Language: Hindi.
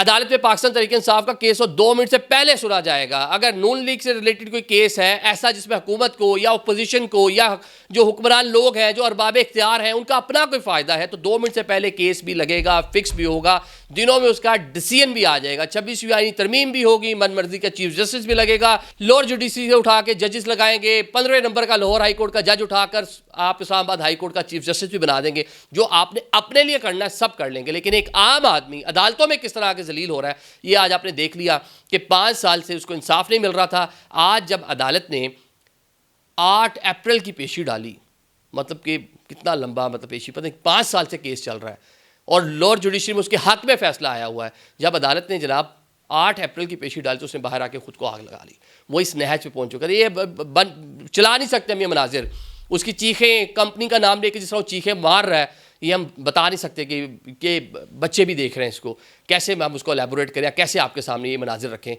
अदालत में पाकिस्तान तहरीक-ए-इंसाफ का केस हो 2 मिनट से पहले सुना जाएगा। अगर नून लीग से रिलेटेड कोई केस है ऐसा जिसमें हुकूमत को या अपोजिशन को या जो हुक्मरान लोग हैं, जो अरबाब इख्तियार हैं, उनका अपना कोई फ़ायदा है, तो 2 मिनट से पहले केस भी लगेगा, फिक्स भी होगा, दिनों में उसका डिसीजन भी आ जाएगा। 26वीं आईनी तरमीम भी होगी, मनमर्जी का चीफ जस्टिस भी लगेगा, लोअर जुडिशरी से उठा के जजेस लगाएंगे, 15वें नंबर का लाहौर हाई कोर्ट का जज उठाकर आप इस्लामाबाद हाई कोर्ट का चीफ जस्टिस भी बना देंगे। जो आपने अपने लिए करना है सब कर लेंगे, लेकिन एक आम आदमी अदालतों में किस तरह के जलील हो रहा है ये आज आपने देख लिया कि 5 साल से उसको इंसाफ नहीं मिल रहा था। आज जब अदालत ने 8 अप्रैल की पेशी डाली, मतलब कि कितना लंबा मतलब पेशी, पता नहीं 5 साल से केस चल रहा है और लोअर जुडिशरी में उसके हक में फैसला आया हुआ है। जब अदालत ने जनाब 8 अप्रैल की पेशी डाली तो उसने बाहर आके खुद को आग लगा ली। वो इस नहज पे पहुंच चुका है। ये चला नहीं सकते हम ये मनाजिर। उसकी चीखें, कंपनी का नाम लेके जिस तरह वो चीखें मार रहा है, ये हम बता नहीं सकते कि बच्चे भी देख रहे हैं इसको, कैसे हम उसको एलैबोरेट करें, कैसे आपके सामने ये मनाजिर रखें।